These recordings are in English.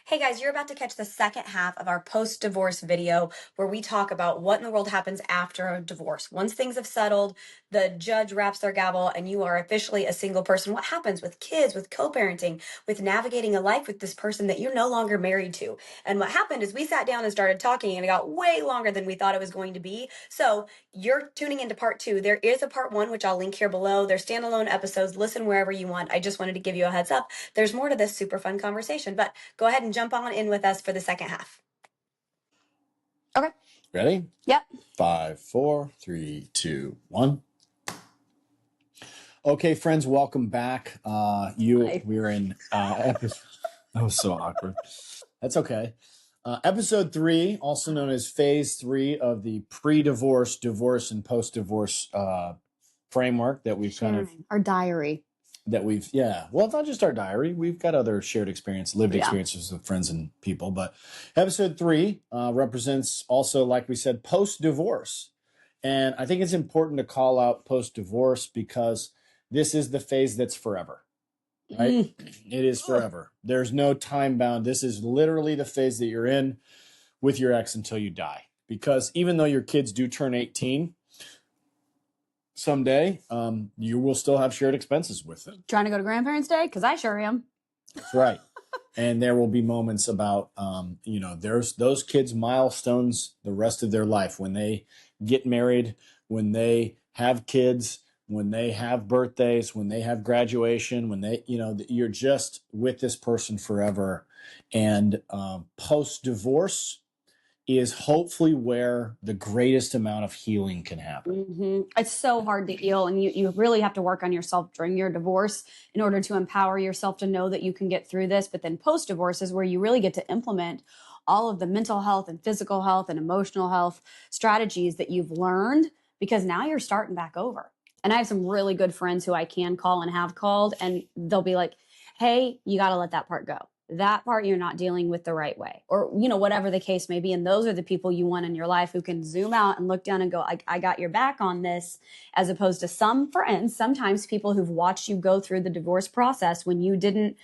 Hey guys, you're about to catch the second half of our post-divorce video where we talk about what in the world happens after a divorce. Once things have settled, the judge wraps their gavel and you are officially a single person. What happens with kids, with co-parenting, with navigating a life with this person that you're no longer married to? And what happened is we sat down and started talking and it got way longer than we thought it was going to be. So you're tuning into part 2. There is a part 1, which I'll link here below. They're standalone episodes. Listen wherever you want. I just wanted to give you a heads up. There's more to this super fun conversation, but go ahead and jump on in with us for the second half. Okay. Ready? Yep. 5, 4, 3, 2, 1. Okay, friends, welcome back. We're in episode. That was so awkward. That's okay. Episode 3, also known as Phase 3 of the pre-divorce, divorce, and post-divorce framework that we've our diary. Well, it's not just our diary. We've got other shared lived experiences with friends and people. But episode 3 represents also, like we said, post-divorce. And I think it's important to call out post-divorce because this is the phase that's forever, right? It is forever. There's no time bound. This is literally the phase that you're in with your ex until you die. Because even though your kids do turn 18, someday, you will still have shared expenses with them. Trying to go to grandparents' day? Because I sure am. That's right. And there will be moments about, there's those kids' milestones the rest of their life when they get married, when they have kids, when they have birthdays, when they have graduation, when they, you're just with this person forever. And post-divorce is hopefully where the greatest amount of healing can happen. Mm-hmm. It's so hard to heal, and you really have to work on yourself during your divorce in order to empower yourself to know that you can get through this. But then post-divorce is where you really get to implement all of the mental health and physical health and emotional health strategies that you've learned, because now you're starting back over. And I have some really good friends who I can call and have called, and they'll be like, hey, you got to let that part go. That part you're not dealing with the right way, or, whatever the case may be. And those are the people you want in your life who can zoom out and look down and go, I got your back on this, as opposed to some friends, sometimes people who've watched you go through the divorce process when you didn't,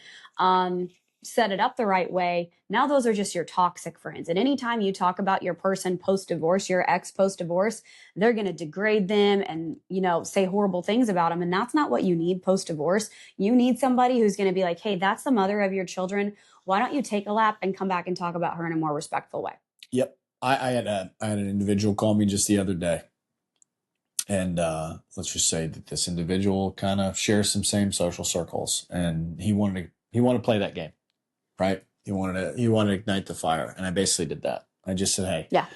set it up the right way. Now those are just your toxic friends. And anytime you talk about your person post-divorce, your ex post-divorce, they're going to degrade them and, say horrible things about them. And that's not what you need post-divorce. You need somebody who's going to be like, hey, that's the mother of your children. Why don't you take a lap and come back and talk about her in a more respectful way? Yep. I had an individual call me just the other day. And let's just say that this individual kind of shares some same social circles, and he wanted to play that game. Right? He wanted to ignite the fire. And I basically did that. I just said, hey, yeah,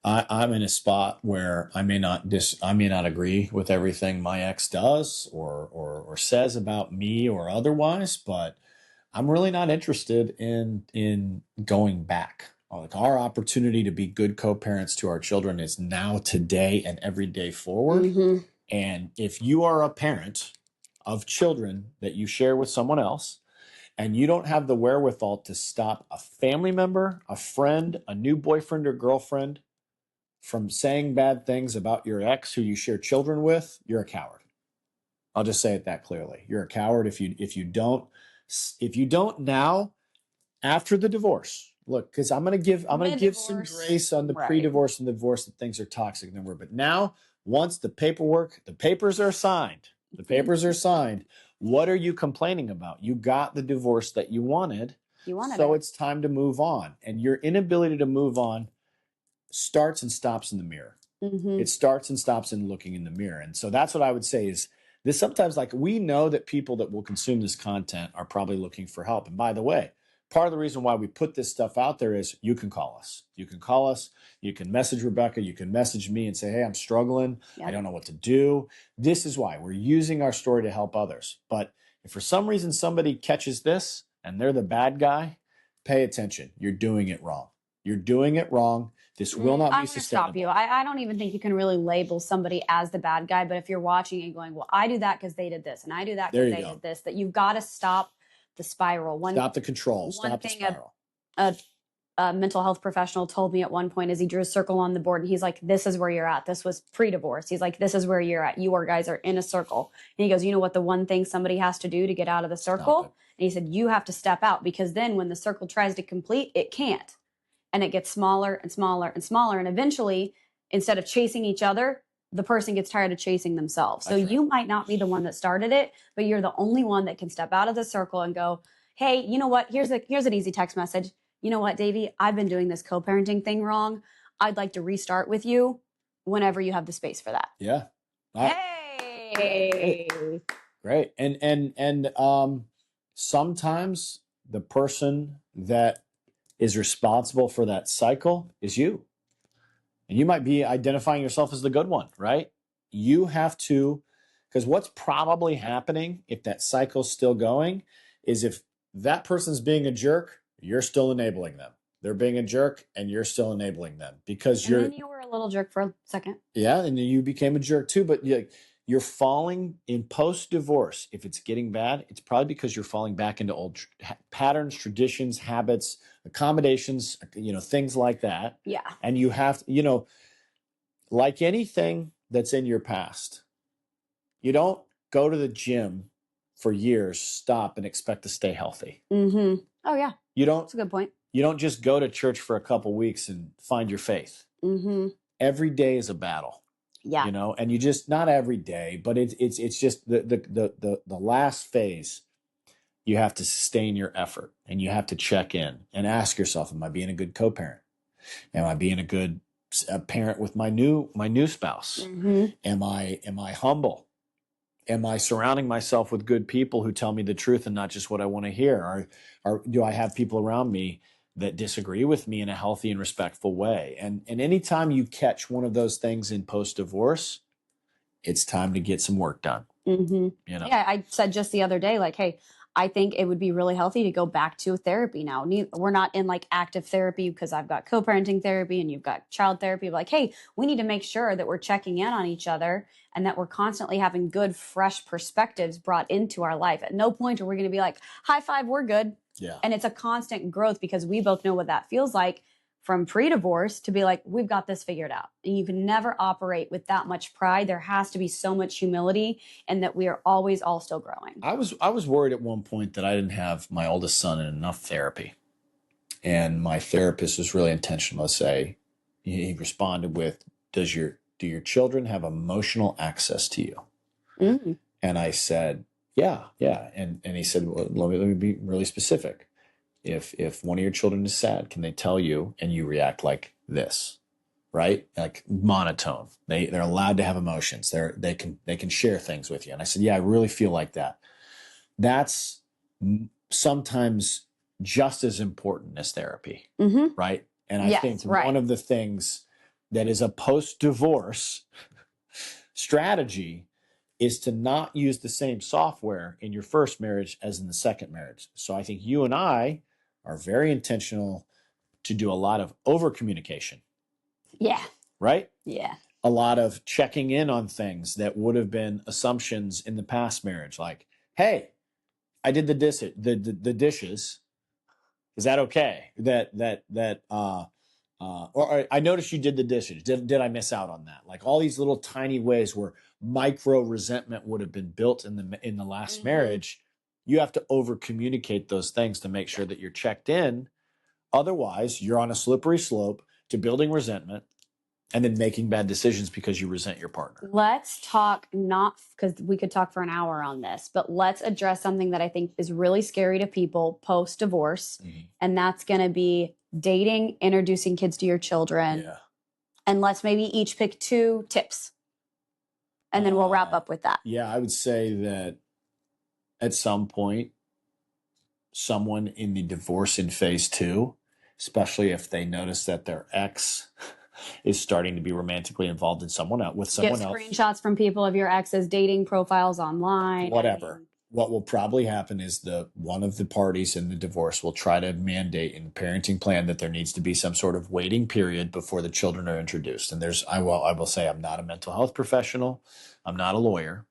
I'm in a spot where I may not agree with everything my ex does or says about me or otherwise, but I'm really not interested in going back. Like, our opportunity to be good co-parents to our children is now, today, and every day forward. Mm-hmm. And if you are a parent of children that you share with someone else, and you don't have the wherewithal to stop a family member, a friend, a new boyfriend or girlfriend from saying bad things about your ex who you share children with, you're a coward. I'll just say it that clearly. You're a coward if you don't now, after the divorce. Look, because I'm gonna give some grace on the pre-divorce and divorce, that things are toxic. But now, once the papers are signed. What are you complaining about? You got the divorce that you wanted. So it's time to move on. And your inability to move on starts and stops in the mirror. Mm-hmm. It starts and stops in looking in the mirror. And so that's what I would say is this. Sometimes, like, we know that people that will consume this content are probably looking for help. And by the way, part of the reason why we put this stuff out there is you can call us. You can message Rebecca. You can message me and say, hey, I'm struggling. Yep. I don't know what to do. This is why we're using our story to help others. But if for some reason somebody catches this and they're the bad guy, pay attention. You're doing it wrong. This will not be sustainable. Stop you. I don't even think you can really label somebody as the bad guy. But if you're watching and going, well, I do that because they did this, and I do that because they did this, that you've got to stop the spiral. Stop the control. Stop the spiral. A mental health professional told me at one point as he drew a circle on the board and he's like, this is where you're at. This was pre-divorce. He's like, this is where you're at. You guys are in a circle. And he goes, you know what the one thing somebody has to do to get out of the circle? And he said, you have to step out, because then when the circle tries to complete, it can't. And it gets smaller and smaller and smaller. And eventually, instead of chasing each other, the person gets tired of chasing themselves. So you might not be the one that started it, but you're the only one that can step out of the circle and go, hey, you know what? Here's an easy text message. You know what, Davey? I've been doing this co-parenting thing wrong. I'd like to restart with you whenever you have the space for that. Yeah. Hey. Great. And sometimes the person that is responsible for that cycle is you. And you might be identifying yourself as the good one, right? You have to, because what's probably happening if that cycle's still going is if that person's being a jerk, you're still enabling them. They're being a jerk and you're still enabling them because and then you were a little jerk for a second. Yeah, and you became a jerk too, but you're falling in post-divorce. If it's getting bad, it's probably because you're falling back into old patterns, traditions, habits, accommodations, things like that. Yeah. And you have, like anything that's in your past, you don't go to the gym for years, stop, and expect to stay healthy. Mm-hmm. Oh, yeah. That's a good point. You don't just go to church for a couple weeks and find your faith. Mm-hmm. Every day is a battle. Yeah. And you just, not every day, but it's just the last phase. You have to sustain your effort and you have to check in and ask yourself, am I being a good co-parent? Am I being a good parent with my new spouse? Mm-hmm. Am I humble? Am I surrounding myself with good people who tell me the truth and not just what I want to hear? Or do I have people around me that disagree with me in a healthy and respectful way? And anytime you catch one of those things in post-divorce, it's time to get some work done. Mm-hmm. Yeah, I said just the other day, like, hey, I think it would be really healthy to go back to therapy now. We're not in like active therapy because I've got co-parenting therapy and you've got child therapy. Like, hey, we need to make sure that we're checking in on each other and that we're constantly having good, fresh perspectives brought into our life. At no point are we going to be like, high five, we're good. Yeah. And it's a constant growth because we both know what that feels like from pre-divorce to be like, we've got this figured out. And you can never operate with that much pride. There has to be so much humility and that we are always all still growing. I was worried at one point that I didn't have my oldest son in enough therapy. And my therapist was really intentional to say, he responded with, do your children have emotional access to you? Mm. And I said, yeah. And he said, well, let me be really specific. If one of your children is sad, can they tell you and you react like this, right? Like monotone. They're allowed to have emotions. They can share things with you. And I said, yeah, I really feel like that. That's sometimes just as important as therapy, Mm-hmm. right? And I think one of the things that is a post-divorce strategy is to not use the same software in your first marriage as in the second marriage. So I think you and I are very intentional to do a lot of over communication. Yeah. Right? Yeah. A lot of checking in on things that would have been assumptions in the past marriage. Like, hey, I did the dishes. Is that okay? Or I noticed you did the dishes. Did I miss out on that? Like all these little tiny ways where micro resentment would have been built in the last Mm-hmm. marriage. You have to over communicate those things to make sure that you're checked in. Otherwise, you're on a slippery slope to building resentment and then making bad decisions because you resent your partner. Let's talk, not because we could talk for an hour on this, but let's address something that I think is really scary to people post-divorce. Mm-hmm. And that's going to be dating, introducing kids to your children. Yeah. And let's maybe each pick 2 tips. And then we'll wrap up with that. Yeah, I would say that at some point, someone in the divorce in phase 2, especially if they notice that their ex is starting to be romantically involved in someone else with someone else. Screenshots from people of your ex's dating profiles online. Whatever. What will probably happen is one of the parties in the divorce will try to mandate in the parenting plan that there needs to be some sort of waiting period before the children are introduced. And I will say I'm not a mental health professional. I'm not a lawyer,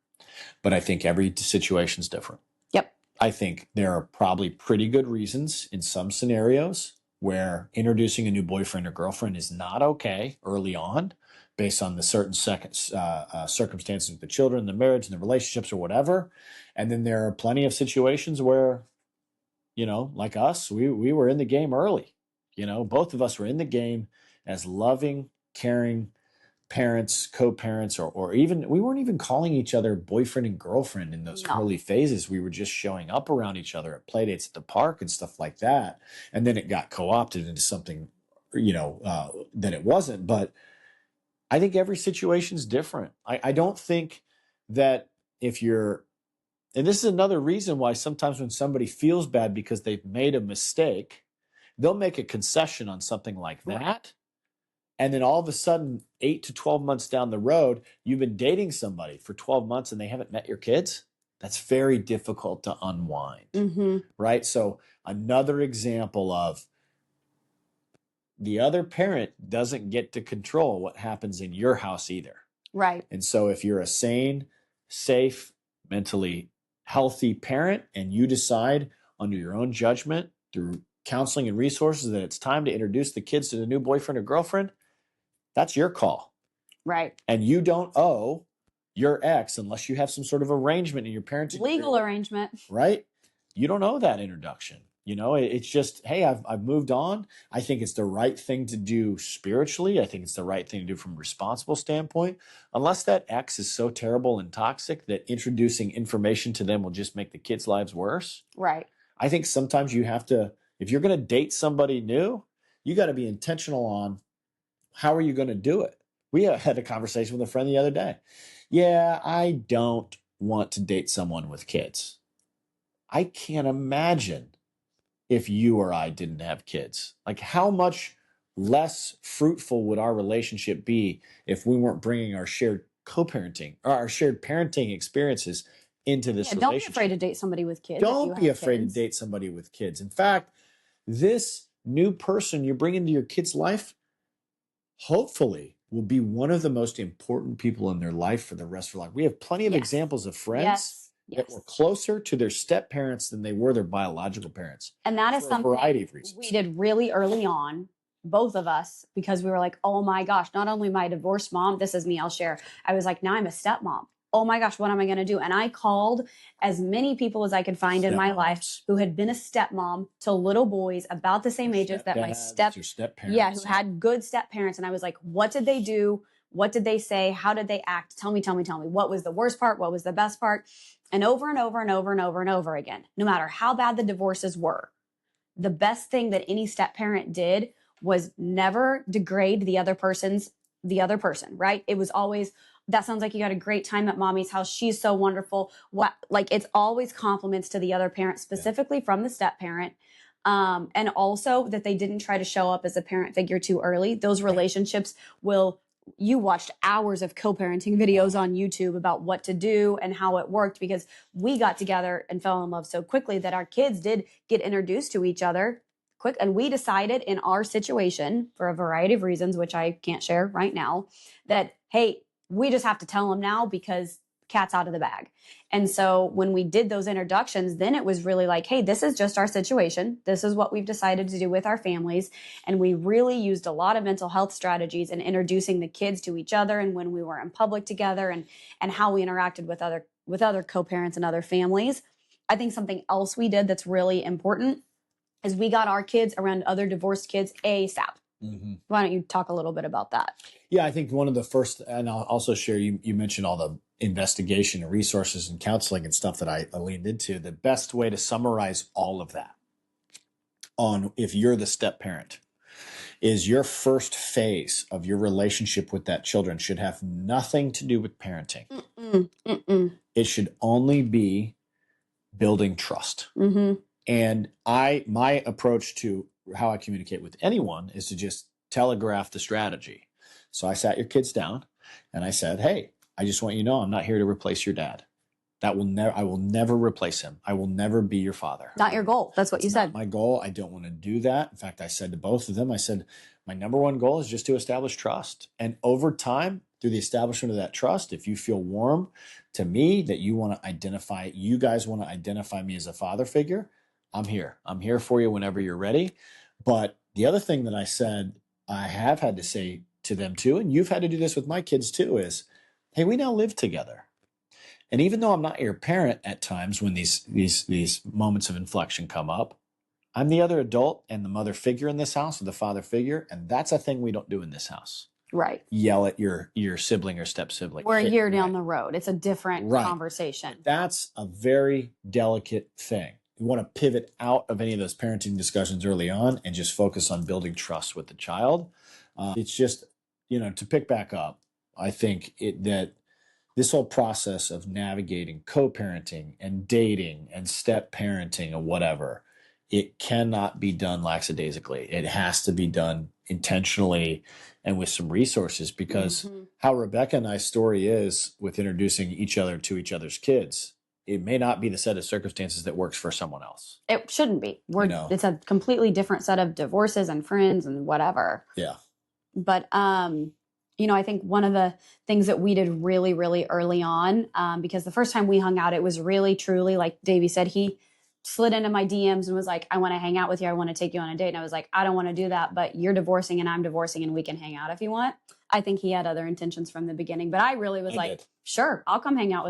but I think every situation's different. Yep. I think there are probably pretty good reasons in some scenarios where introducing a new boyfriend or girlfriend is not okay early on based on the certain circumstances of the children, the marriage, and the relationships or whatever. And then there are plenty of situations where, like us, we were in the game early. Both of us were in the game as loving, caring parents, co-parents, or even, we weren't even calling each other boyfriend and girlfriend in those early phases. We were just showing up around each other at play dates at the park and stuff like that. And then it got co-opted into something, that it wasn't. But I think every situation is different. I don't think that if you're, and this is another reason why sometimes when somebody feels bad because they've made a mistake, they'll make a concession on something like that. And then all of a sudden, 8 to 12 months down the road, you've been dating somebody for 12 months and they haven't met your kids. That's very difficult to unwind, right? So another example of the other parent doesn't get to control what happens in your house either. Right. And so if you're a sane, safe, mentally healthy parent and you decide under your own judgment through counseling and resources that it's time to introduce the kids to the new boyfriend or girlfriend, that's your call. Right. And you don't owe your ex, unless you have some sort of arrangement in your parenting legal agreement, arrangement, right? You don't owe that introduction. It's just, hey, I've moved on. I think it's the right thing to do spiritually. I think it's the right thing to do from a responsible standpoint. Unless that ex is so terrible and toxic that introducing information to them will just make the kids' lives worse. Right. I think sometimes you have to, if you're going to date somebody new, you got to be intentional on how are you going to do it. We had a conversation with a friend the other day. Yeah, I don't want to date someone with kids. I can't imagine if you or I didn't have kids. Like, how much less fruitful would our relationship be if we weren't bringing our shared co-parenting or our shared parenting experiences into this relationship? Don't be afraid to date somebody with kids. Don't be afraid to date somebody with kids. In fact, this new person you bring into your kid's life hopefully will be one of the most important people in their life for the rest of their life. We have plenty of examples of friends that were closer to their step parents than they were their biological parents. And that is something for a variety of reasons we did really early on, both of us, because we were like, oh my gosh, not only my divorced mom, this is me, I'll share. I was like, now I'm a stepmom. Oh my gosh, what am I going to do? And I called as many people as I could find in my life who had been a stepmom to little boys about the same ages that my step parents. Yeah, who had good step parents. And I was like, what did they do? What did they say? How did they act? Tell me. What was the worst part? What was the best part? And over and over and over and over and over again, no matter how bad the divorces were, the best thing that any step parent did was never degrade the other person, right? It was always, that sounds like you had a great time at mommy's house. She's so wonderful. It's always compliments to the other parent, specifically from the step parent. And also that they didn't try to show up as a parent figure too early. Those relationships you watched hours of co-parenting videos on YouTube about what to do and how it worked, because we got together and fell in love so quickly that our kids did get introduced to each other quick. And we decided in our situation, for a variety of reasons, which I can't share right now, that, hey, we just have to tell them now because cat's out of the bag. And so when we did those introductions, then it was really like, hey, this is just our situation. This is what we've decided to do with our families. And we really used a lot of mental health strategies in introducing the kids to each other, and when we were in public together, and how we interacted with other co-parents and other families. I think something else we did that's really important is we got our kids around other divorced kids ASAP. Mm-hmm. Why don't you talk a little bit about that? Yeah, I think one of the first, and I'll also share, you mentioned all the investigation and resources and counseling and stuff that I leaned into. The best way to summarize all of that on if you're the step parent is your first phase of your relationship with that children should have nothing to do with parenting. It should only be building trust. Mm-hmm. And my approach to how I communicate with anyone is to just telegraph the strategy. So I sat your kids down and I said, hey, I just want you to know I'm not here to replace your dad. I will never replace him. I will never be your father. Not your goal. That's what you said. My goal. I don't want to do that. In fact, I said to both of them, I said, my number one goal is just to establish trust. And over time, through the establishment of that trust, if you feel warm to me, that you guys want to identify me as a father figure, I'm here. I'm here for you whenever you're ready. But the other thing that I said, I have had to say to them too, and you've had to do this with my kids too, is, hey, we now live together. And even though I'm not your parent at times when these moments of inflection come up, I'm the other adult and the mother figure in this house, or the father figure, and that's a thing we don't do in this house. Right. Yell at your sibling or step sibling. We're a year down the road. It's a different conversation. That's a very delicate thing. You want to pivot out of any of those parenting discussions early on and just focus on building trust with the child. It's just, to pick back up, I think that this whole process of navigating co-parenting and dating and step parenting or whatever, it cannot be done lackadaisically. It has to be done intentionally and with some resources, because how Rebecca and I's story is with introducing each other to each other's kids, it may not be the set of circumstances that works for someone else. It shouldn't be. It's a completely different set of divorces and friends and whatever. Yeah. But, I think one of the things that we did really, really early on, because the first time we hung out, it was really, truly, like Davey said, he slid into my DMs and was like, I want to hang out with you. I want to take you on a date. And I was like, I don't want to do that, but you're divorcing and I'm divorcing and we can hang out if you want. I think he had other intentions from the beginning, but I really was sure, I'll come hang out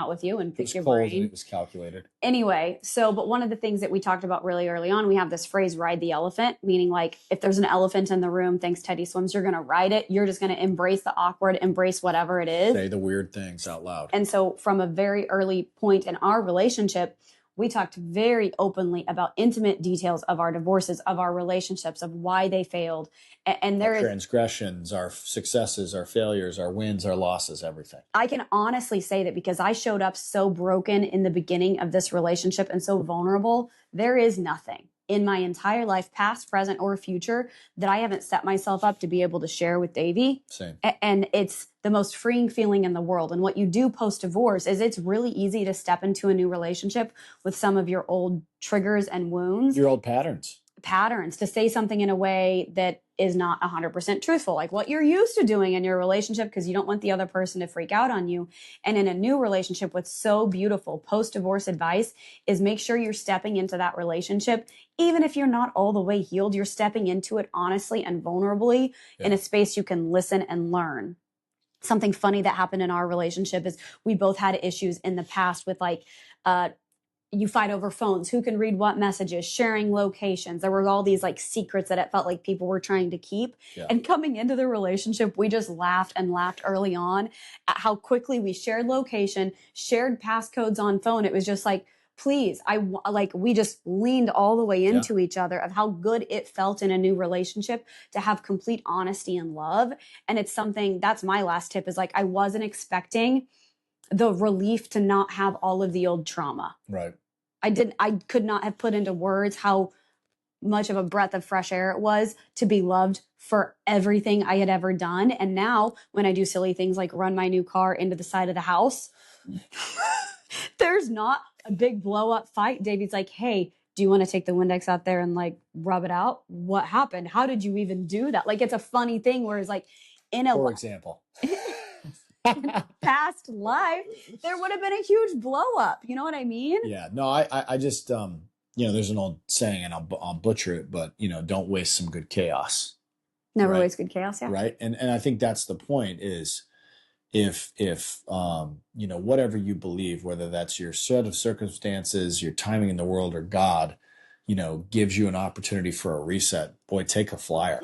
with you and pick your brain. It was calculated. Anyway, but one of the things that we talked about really early on, we have this phrase, ride the elephant, meaning like if there's an elephant in the room, thanks Teddy Swims, you're going to ride it. You're just going to embrace the awkward, embrace whatever it is. Say the weird things out loud. And so from a very early point in our relationship, we talked very openly about intimate details of our divorces, of our relationships, of why they failed. And there our transgressions, our successes, our failures, our wins, our losses, everything. I can honestly say that because I showed up so broken in the beginning of this relationship and so vulnerable, there is nothing in my entire life, past, present, or future, that I haven't set myself up to be able to share with Davey. Same. And it's the most freeing feeling in the world. And what you do post-divorce is it's really easy to step into a new relationship with some of your old triggers and wounds. Your old patterns, to say something in a way that is not 100% truthful, like what you're used to doing in your relationship, because you don't want the other person to freak out on you. And in a new relationship, what's so beautiful post-divorce advice is make sure you're stepping into that relationship. Even if you're not all the way healed, you're stepping into it honestly and vulnerably in a space you can listen and learn. Something funny that happened in our relationship is we both had issues in the past with you fight over phones, who can read what messages, sharing locations. There were all these secrets that it felt like people were trying to keep. Yeah. And coming into the relationship, we just laughed early on at how quickly we shared location, shared passcodes on phone. It was just please, we just leaned all the way into each other of how good it felt in a new relationship to have complete honesty and love. And it's something, that's my last tip, is I wasn't expecting the relief to not have all of the old trauma. Right. I could not have put into words how much of a breath of fresh air it was to be loved for everything I had ever done. And now when I do silly things like run my new car into the side of the house, there's not a big blow up fight. David's like, hey, do you want to take the Windex out there and rub it out? What happened? How did you even do that? It's a funny thing where it's for example, past life, there would have been a huge blow up. You know what I mean? Yeah. No, I just, there's an old saying, and I'll butcher it, but don't waste some good chaos. Never waste good chaos. Yeah. Right. And I think that's the point is if whatever you believe, whether that's your set of circumstances, your timing in the world, or God, gives you an opportunity for a reset, boy, take a flyer,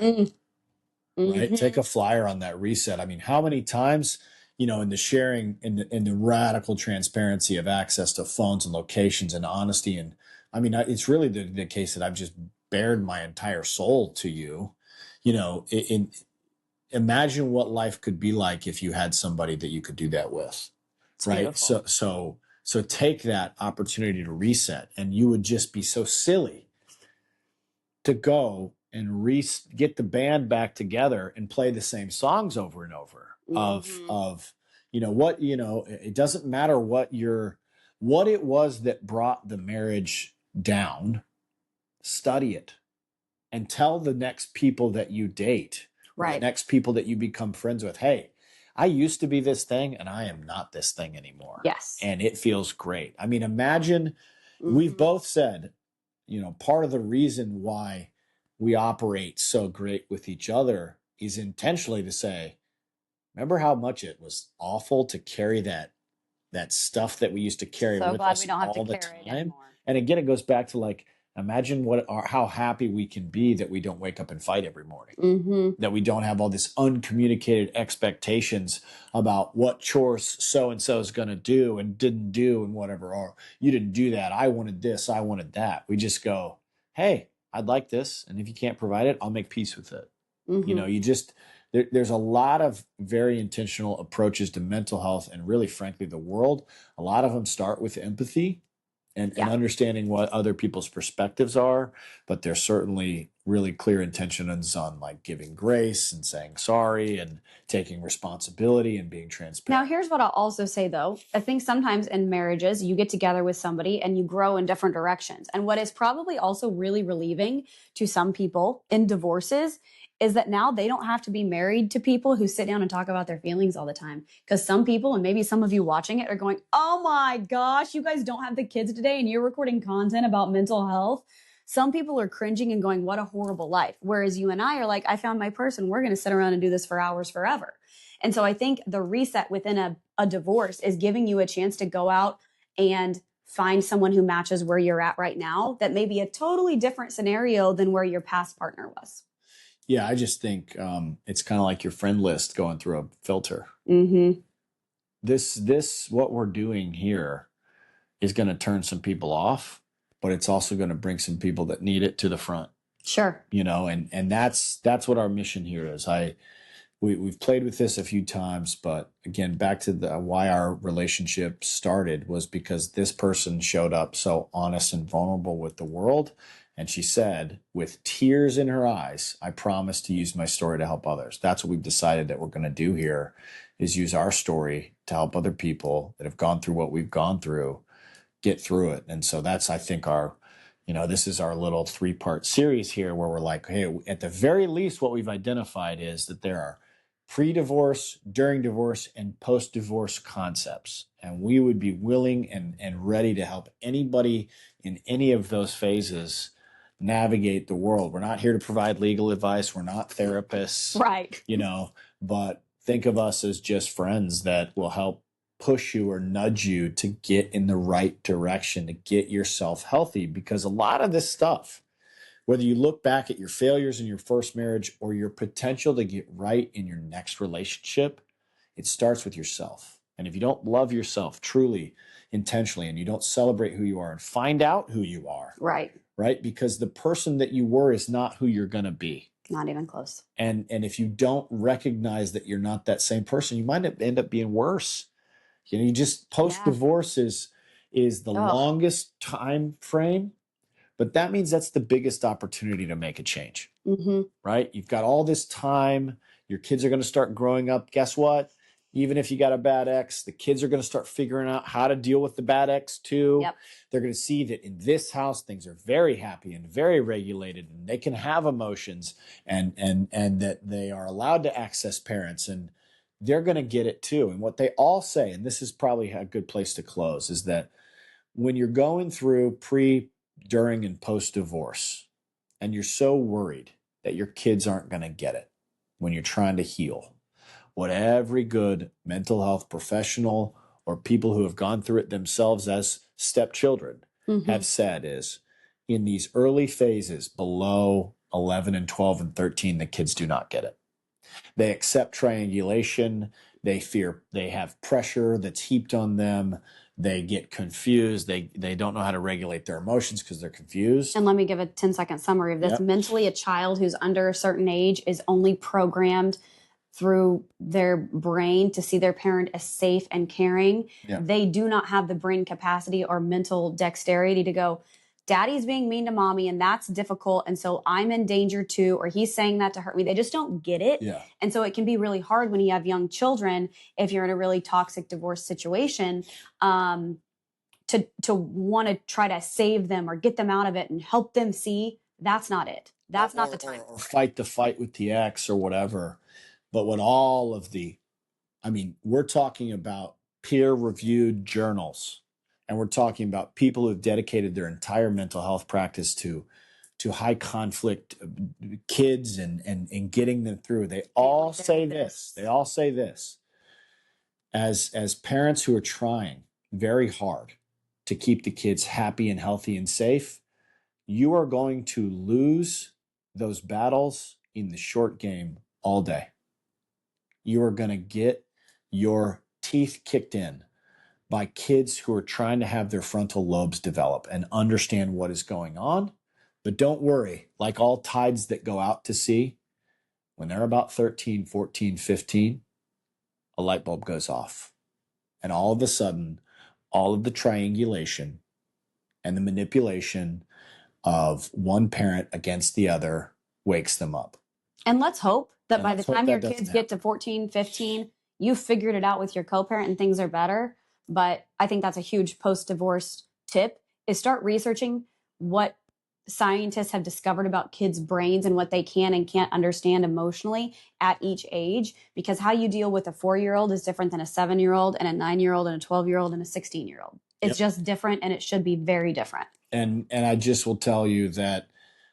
right? Take a flyer on that reset. I mean, how many times, in the sharing, in the radical transparency of access to phones and locations and honesty. And I mean, it's really the case that I've just bared my entire soul to you, imagine what life could be like if you had somebody that you could do that with. It's right. Beautiful. So take that opportunity to reset, and you would just be so silly to go and get the band back together and play the same songs over and over. It doesn't matter what it was that brought the marriage down. Study it and tell the next people that you date, the next people that you become friends with, hey, I used to be this thing and I am not this thing anymore. Yes. And it feels great. I mean, imagine we've both said, part of the reason why we operate so great with each other is intentionally to say, remember how much it was awful to carry that stuff that we used to carry So with glad us we don't have to all the carry it time. anymore. And again, it goes back to like, imagine how happy we can be that we don't wake up and fight every morning. Mm-hmm. That we don't have all this uncommunicated expectations about what chores so and so is going to do and didn't do and whatever. Or you didn't do that. I wanted this. I wanted that. We just go, hey, I'd like this, and if you can't provide it, I'll make peace with it. Mm-hmm. You know, there's a lot of very intentional approaches to mental health and really, frankly, the world. A lot of them start with empathy and understanding what other people's perspectives are, but there's certainly really clear intentions on like giving grace and saying sorry and taking responsibility and being transparent. Now, here's what I'll also say though. I think sometimes in marriages, you get together with somebody and you grow in different directions. And what is probably also really relieving to some people in divorces is that now they don't have to be married to people who sit down and talk about their feelings all the time. Because some people, and maybe some of you watching it, are going, oh my gosh, you guys don't have the kids today and you're recording content about mental health. Some people are cringing and going, what a horrible life. Whereas you and I are like, I found my person. We're going to sit around and do this for hours forever. And so I think the reset within a divorce is giving you a chance to go out and find someone who matches where you're at right now. That may be a totally different scenario than where your past partner was. Yeah, I just think it's kind of like your friend list going through a filter. Mm-hmm. This what we're doing here is going to turn some people off, but it's also going to bring some people that need it to the front. Sure. You know, and that's what our mission here is. We've played with this a few times, but again, back to why our relationship started was because this person showed up so honest and vulnerable with the world. And she said, with tears in her eyes, I promise to use my story to help others. That's what we've decided that we're going to do here, is use our story to help other people that have gone through what we've gone through get through it. And so that's, I think, this is our little 3-part series here where we're like, hey, at the very least, what we've identified is that there are pre-divorce, during divorce, and post-divorce concepts. And we would be willing and ready to help anybody in any of those phases navigate the world. We're not here to provide legal advice. We're not therapists. Right. But think of us as just friends that will help push you or nudge you to get in the right direction, to get yourself healthy. Because a lot of this stuff, whether you look back at your failures in your first marriage or your potential to get right in your next relationship, it starts with yourself. And if you don't love yourself truly, intentionally, and you don't celebrate who you are and find out who you are, right? Because the person that you were is not who you're going to be. Not even close. And if you don't recognize that you're not that same person, you might end up being worse. You just post-divorce is the longest time frame, but that means that's the biggest opportunity to make a change, right? You've got all this time. Your kids are going to start growing up. Guess what? Even if you got a bad ex, the kids are going to start figuring out how to deal with the bad ex too. Yep. They're going to see that in this house, things are very happy and very regulated, and they can have emotions and that they are allowed to access parents, and they're going to get it too. And what they all say, and this is probably a good place to close, is that when you're going through pre, during, and post divorce, and you're so worried that your kids aren't going to get it when you're trying to heal, what every good mental health professional or people who have gone through it themselves as stepchildren have said is, in these early phases below 11 and 12 and 13, the kids do not get it. They accept triangulation. They fear, they have pressure that's heaped on them. They get confused. They don't know how to regulate their emotions because they're confused. And let me give a 10-second summary of this. Yep. Mentally, a child who's under a certain age is only programmed through their brain to see their parent as safe and caring. Yep. They do not have the brain capacity or mental dexterity to go, daddy's being mean to mommy and that's difficult. And so I'm in danger too, or he's saying that to hurt me. They just don't get it. Yeah. And so it can be really hard when you have young children, if you're in a really toxic divorce situation, to want to try to save them or get them out of it and help them see that's not it. That's not the time. Or fight the fight with the ex or whatever. But what all of we're talking about peer-reviewed journals, and we're talking about people who've dedicated their entire mental health practice to to high conflict kids and getting them through, they all say this. They all say this. As parents who are trying very hard to keep the kids happy and healthy and safe, you are going to lose those battles in the short game all day. You are going to get your teeth kicked in by kids who are trying to have their frontal lobes develop and understand what is going on. But don't worry, like all tides that go out to sea, when they're about 13, 14, 15, a light bulb goes off. And all of a sudden, all of the triangulation and the manipulation of one parent against the other wakes them up. And let's hope that by the time your kids get to 14, 15, you've figured it out with your co-parent and things are better. But I think that's a huge post-divorce tip, is start researching what scientists have discovered about kids' brains and what they can and can't understand emotionally at each age, because how you deal with a 4-year-old is different than a 7-year-old and a 9-year-old and a 12-year-old and a 16-year-old. It's just different, and it should be very different. And I just will tell you that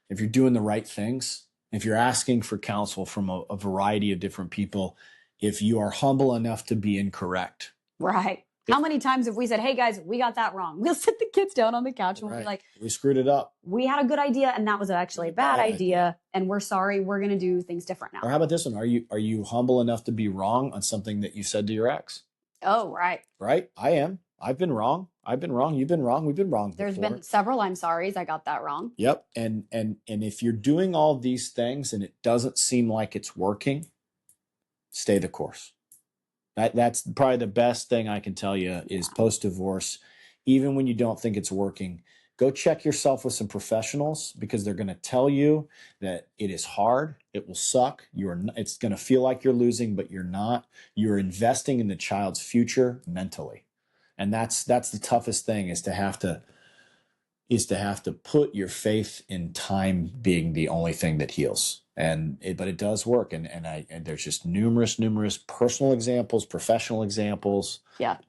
if you're doing the right things, if you're asking for counsel from a variety of different people, if you are humble enough to be incorrect. Right. How many times have we said, hey guys, we got that wrong? We'll sit the kids down on the couch and we'll be like, we screwed it up. We had a good idea and that was actually a bad idea. And we're sorry, we're going to do things different now. Or how about this one? Are you humble enough to be wrong on something that you said to your ex? Oh, right. Right? I am. I've been wrong. I've been wrong. You've been wrong. We've been wrong. There's been several I'm sorry's. I got that wrong. Yep. And if you're doing all these things and it doesn't seem like it's working, stay the course. That's probably the best thing I can tell you is post-divorce, even when you don't think it's working, go check yourself with some professionals, because they're going to tell you that it is hard. It will suck. It's going to feel like you're losing, but you're not. You're investing in the child's future mentally. And that's the toughest thing, is to have to put your faith in time being the only thing that heals. But it does work. And there's just numerous personal examples, professional examples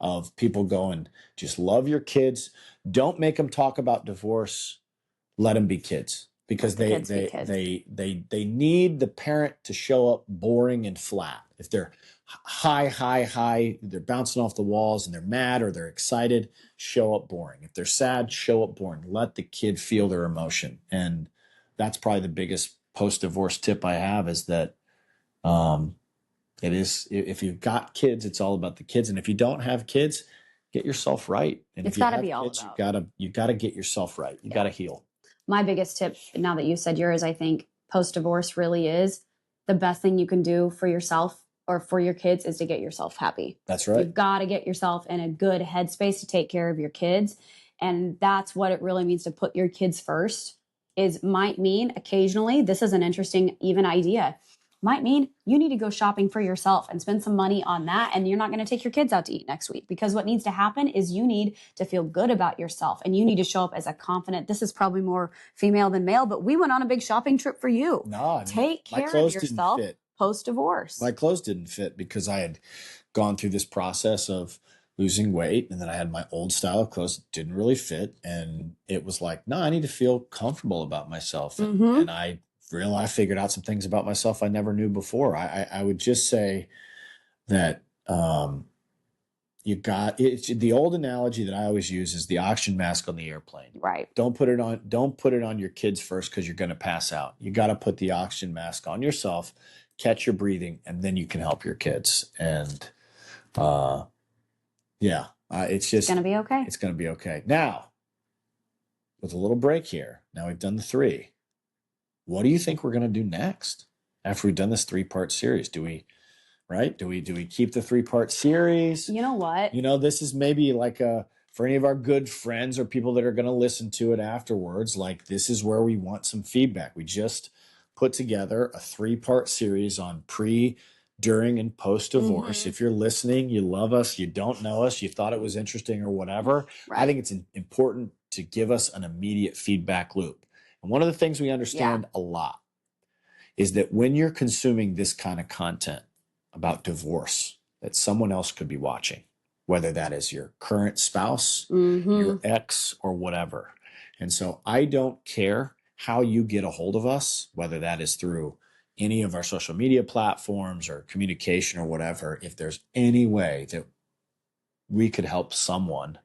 of people going, just love your kids. Don't make them talk about divorce. Let them be kids, because they need the parent to show up boring and flat. If they're high, they're bouncing off the walls and they're mad or they're excited, show up boring. If they're sad, show up boring. Let the kid feel their emotion. And that's probably the biggest post-divorce tip I have, is that it is, if you've got kids, it's all about the kids. And if you don't have kids, get yourself right. And it's got to be all kids, about. you got to get yourself right. You got to heal. My biggest tip, now that you said yours, I think post-divorce really is the best thing you can do for yourself or for your kids is to get yourself happy. That's right. You've got to get yourself in a good headspace to take care of your kids. And that's what it really means to put your kids first. Might mean occasionally, this is an interesting even idea, might mean you need to go shopping for yourself and spend some money on that. And you're not going to take your kids out to eat next week, because what needs to happen is you need to feel good about yourself and you need to show up as a confident, this is probably more female than male, but we went on a big shopping trip for you. No, take care of yourself post-divorce. My clothes didn't fit because I had gone through this process of losing weight, and then I had my old style of clothes that didn't really fit, and it was like, no, I need to feel comfortable about myself. And I figured out some things about myself I never knew before. I would just say that you got it. The old analogy that I always use is the oxygen mask on the airplane. Right. Don't put it on your kids first, because you're going to pass out. You got to put the oxygen mask on yourself, catch your breathing, and then you can help your kids. And it's going to be okay. It's going to be okay. Now, with a little break here, now we've done the 3. What do you think we're going to do next after we've done this 3-part series? Do we keep the 3-part series? You know what? This is maybe like for any of our good friends or people that are going to listen to it afterwards, like, this is where we want some feedback. We just put together a 3-part series on pre, during, and post-divorce. If you're listening, you love us, you don't know us, you thought it was interesting or whatever, I think it's important to give us an immediate feedback loop. And one of the things we understand a lot is that when you're consuming this kind of content about divorce that someone else could be watching, whether that is your current spouse, your ex, or whatever. And so I don't care how you get a hold of us, whether that is through any of our social media platforms or communication or whatever, if there's any way that we could help someone,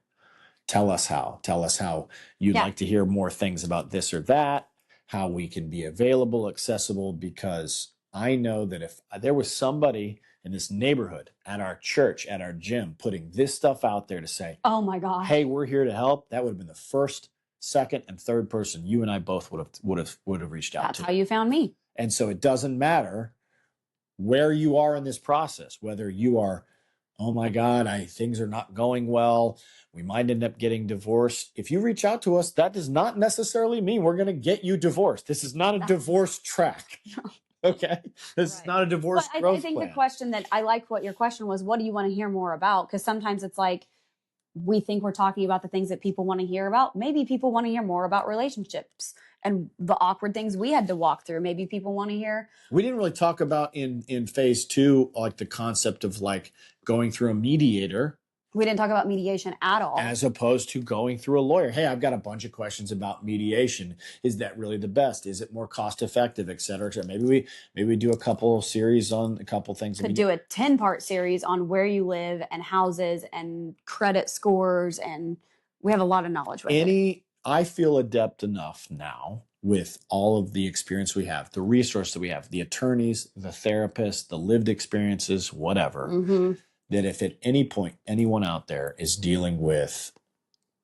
tell us how you'd like to hear more things about this or that, how we can be available, accessible, because I know that if there was somebody in this neighborhood, at our church, at our gym, putting this stuff out there to say, oh my gosh, hey, we're here to help, that would have been the first, second, and third person you and I both would have reached out to. That's how you found me. And so it doesn't matter where you are in this process, whether you are, oh my God, things are not going well, we might end up getting divorced. If you reach out to us, that does not necessarily mean we're going to get you divorced. This is not a divorce track. Okay? This is not a divorce growth I think plan. the question that I like what your question was, what do you want to hear more about? Because sometimes it's like, we think we're talking about the things that people want to hear about. Maybe people want to hear more about relationships and the awkward things we had to walk through. Maybe people want to hear. We didn't really talk about in phase 2, like the concept of like going through a mediator. We didn't talk about mediation at all. As opposed to going through a lawyer. Hey, I've got a bunch of questions about mediation. Is that really the best? Is it more cost effective, et cetera, et cetera? Maybe we do a couple series on a couple things. Could do a 10-part series on where you live and houses and credit scores, and we have a lot of knowledge with it. I feel adept enough now with all of the experience we have, the resource that we have, the attorneys, the therapists, the lived experiences, whatever, that if at any point anyone out there is dealing with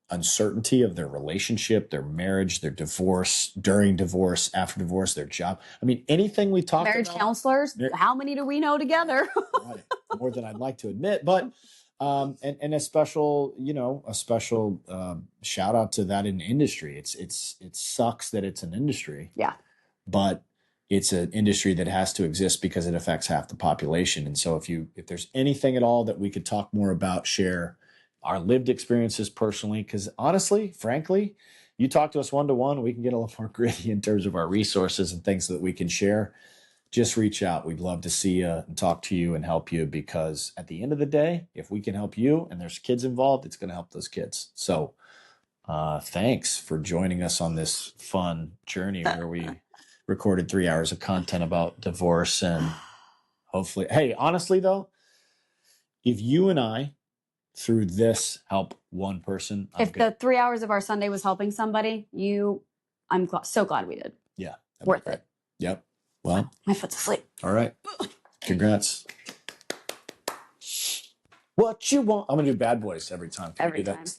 uncertainty of their relationship, their marriage, their divorce, during divorce, after divorce, their job. I mean, anything we talk about. Marriage counselors, how many do we know together? Right. More than I'd like to admit, but and a special, shout out to that in industry. It sucks that it's an industry. Yeah. But it's an industry that has to exist because it affects half the population. And so if there's anything at all that we could talk more about, share our lived experiences personally, because honestly, frankly, you talk to us one-to-one, we can get a little more gritty in terms of our resources and things that we can share. Just reach out. We'd love to see you and talk to you and help you, because at the end of the day, if we can help you and there's kids involved, it's going to help those kids. So thanks for joining us on this fun journey where we recorded 3 hours of content about divorce. And hopefully, hey, honestly though, if you and I through this help one person, if the 3 hours of our Sunday was helping somebody, I'm so glad we did. Yeah. Worth it. Yep. Well, my foot's asleep. All right. Congrats. What you want? I'm going to do bad boys every time. Can every you do time. that?